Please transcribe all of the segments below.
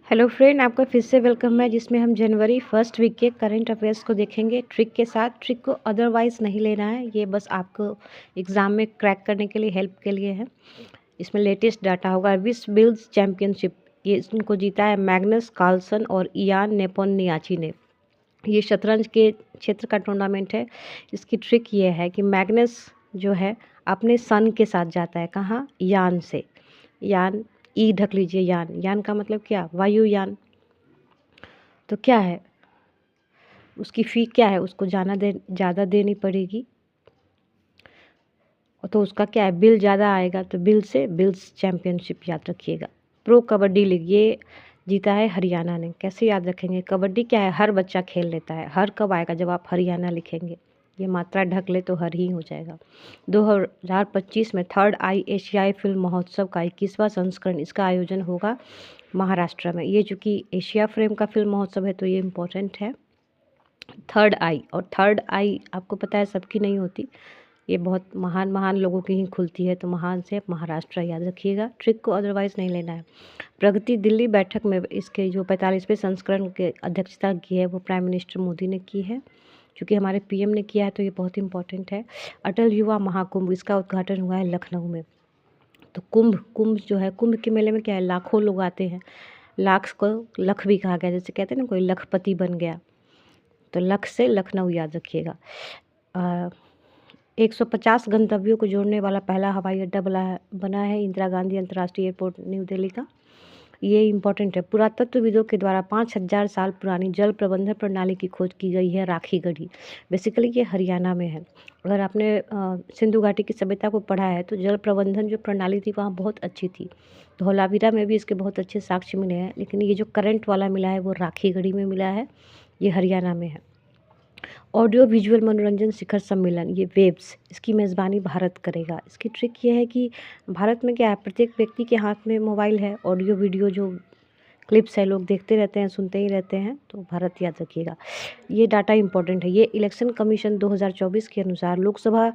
Hello friend, आपका फिर से वेलकम है जिसमें हम जनवरी फर्स्ट वीक के करंट अफेयर्स को देखेंगे ट्रिक के साथ। ट्रिक को अदरवाइज़ नहीं लेना है, ये बस आपको एग्ज़ाम में क्रैक करने के लिए हेल्प के लिए है। इसमें लेटेस्ट डाटा होगा। विश्व बिल्ड्स चैम्पियनशिप, ये इनको जीता है मैग्नस कार्लसन और इयान नेपोनियाची ने। ये शतरंज के क्षेत्र का टूर्नामेंट है। इसकी ट्रिक ये है कि मैग्नस जो है अपने सन के साथ जाता है। कहाँ? यान से। यान, ई ढक लीजिए। यान, यान का मतलब क्या? वायुयान। तो क्या है उसकी फ़ी? क्या है? उसको ज़्यादा देनी पड़ेगी। और तो उसका क्या है? बिल ज़्यादा आएगा, तो बिल से बिल्स चैम्पियनशिप याद रखिएगा। प्रो कबड्डी लीग, ये जीता है हरियाणा ने। कैसे याद रखेंगे? कबड्डी क्या है? हर बच्चा खेल लेता है। हर कब आएगा? जब आप हरियाणा लिखेंगे। ये मात्रा ढक ले तो हर ही हो जाएगा। 2025 में थर्ड आई एशियाई फिल्म महोत्सव का 21वां संस्करण, इसका आयोजन होगा महाराष्ट्र में। ये चूँकि एशिया फ्रेम का फिल्म महोत्सव है तो ये इम्पोर्टेंट है। थर्ड आई, और थर्ड आई आपको पता है सबकी नहीं होती, ये बहुत महान महान लोगों की ही खुलती है। तो महान से महाराष्ट्र याद रखिएगा। ट्रिक को अदरवाइज़ नहीं लेना है। प्रगति दिल्ली बैठक में इसके जो 45वें संस्करण के अध्यक्षता की है वो प्राइम मिनिस्टर मोदी ने की है। क्योंकि हमारे पीएम ने किया है तो ये बहुत इंपॉर्टेंट है। अटल युवा महाकुंभ, इसका उद्घाटन हुआ है लखनऊ में। तो कुंभ जो है, कुंभ के मेले में क्या है? लाखों लोग आते हैं। लाख को लख भी कहा गया, जैसे कहते हैं ना कोई लखपति बन गया। तो लख से लखनऊ याद रखिएगा। 150 गंतव्यों को जोड़ने वाला पहला हवाई अड्डा बना है इंदिरा गांधी अंतर्राष्ट्रीय एयरपोर्ट न्यू दिल्ली का। ये इम्पोर्टेंट है। पुरातत्वविदों के द्वारा 5000 साल पुरानी जल प्रबंधन प्रणाली की खोज की गई है राखीगढ़ी। बेसिकली ये हरियाणा में है। अगर आपने सिंधु घाटी की सभ्यता को पढ़ा है तो जल प्रबंधन जो प्रणाली थी वहाँ बहुत अच्छी थी। धौलावीरा में भी इसके बहुत अच्छे साक्ष्य मिले हैं, लेकिन ये जो करंट वाला मिला है वो राखीगढ़ी में मिला है। ये हरियाणा में है। ऑडियो विजुअल मनोरंजन शिखर सम्मेलन, ये वेब्स, इसकी मेज़बानी भारत करेगा। इसकी ट्रिक ये है कि भारत में क्या है, प्रत्येक व्यक्ति के हाथ में मोबाइल है। ऑडियो वीडियो जो क्लिप्स है लोग देखते रहते हैं, सुनते ही रहते हैं, तो भारत याद रखिएगा। ये डाटा इंपॉर्टेंट है। ये इलेक्शन कमीशन 2024 के अनुसार लोकसभा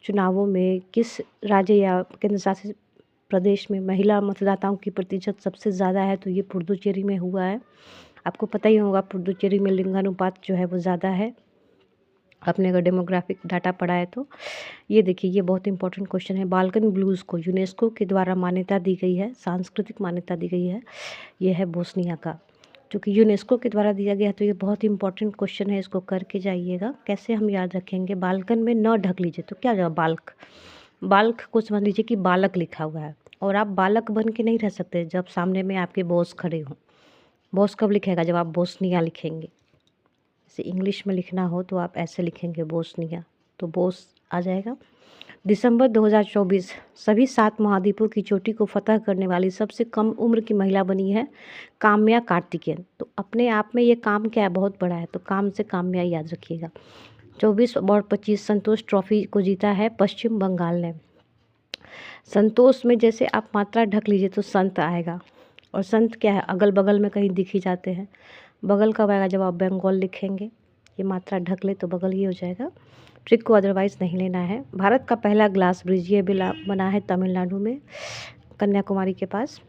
चुनावों में किस राज्य या केंद्र शासित प्रदेश में महिला मतदाताओं की प्रतिशत सबसे ज़्यादा है, तो ये पुडुचेरी में हुआ है। आपको पता ही होगा पुडुचेरी में लिंगानुपात जो है वो ज़्यादा है। आपने अगर डेमोग्राफिक डाटा पढ़ा है तो ये देखिए, ये बहुत इंपॉर्टेंट क्वेश्चन है। बाल्कन ब्लूज़ को यूनेस्को के द्वारा मान्यता दी गई है, सांस्कृतिक मान्यता दी गई है। ये है बोस्निया का, क्योंकि यूनेस्को के द्वारा दिया गया है। तो ये बहुत इंपॉर्टेंट क्वेश्चन है, इसको करके जाइएगा। कैसे हम याद रखेंगे? बाल्कन में न ढक लीजिए, तो क्या जवाब? बाल्क। बाल्क को समझ लीजिए कि बालक लिखा हुआ है, और आप बालक बन के नहीं रह सकते जब सामने में आपके बॉस खड़े हों। बॉस कब लिखेगा? जब आप बोस्निया लिखेंगे। जैसे इंग्लिश में लिखना हो तो आप ऐसे लिखेंगे बोस्निया, तो बोस आ जाएगा। दिसंबर 2024 सभी 7 महाद्वीपों की चोटी को फतह करने वाली सबसे कम उम्र की महिला बनी है काम्या कार्तिकेयन। तो अपने आप में ये काम क्या है? बहुत बड़ा है। तो काम से काम्या याद रखिएगा। 24 और 25 संतोष ट्रॉफी को जीता है पश्चिम बंगाल ने। संतोष में जैसे आप मात्रा ढक लीजिए तो संत आएगा, और संत क्या है? अगल बगल में कहीं दिख ही जाते हैं। बगल कब आएगा? जब आप बंगाल लिखेंगे। ये मात्रा ढक ले तो बगल ही हो जाएगा। ट्रिक को अदरवाइज़ नहीं लेना है। भारत का पहला ग्लास ब्रिज, ये बना है तमिलनाडु में, कन्याकुमारी के पास।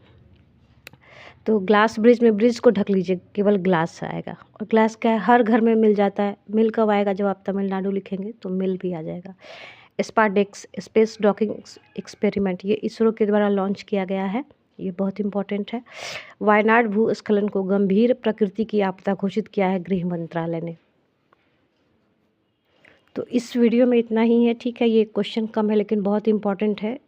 तो ग्लास ब्रिज में ब्रिज को ढक लीजिए, केवल ग्लास आएगा। और ग्लास क्या है? हर घर में मिल जाता है। मिल कब आएगा? जब आप तमिलनाडु लिखेंगे तो मिल भी आ जाएगा। स्पारडेक्स स्पेस डॉकिंग एक्सपेरिमेंट, ये इसरो के द्वारा लॉन्च किया गया है। ये बहुत इंपॉर्टेंट है। वायनाड भूस्खलन को गंभीर प्रकृति की आपदा घोषित किया है गृह मंत्रालय ने। तो इस वीडियो में इतना ही है, ठीक है। ये क्वेश्चन कम है लेकिन बहुत इंपॉर्टेंट है।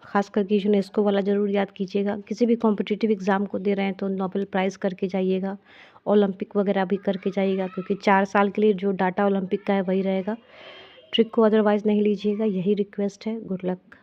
खास करके यूनेस्को वाला ज़रूर याद कीजिएगा। किसी भी कॉम्पिटिटिव एग्ज़ाम को दे रहे हैं तो नोबेल प्राइज़ करके जाइएगा, ओलंपिक वगैरह भी करके जाइएगा, क्योंकि 4 साल के लिए जो डाटा ओलंपिक का है वही रहेगा। ट्रिक को अदरवाइज़ नहीं लीजिएगा, यही रिक्वेस्ट है। Good luck.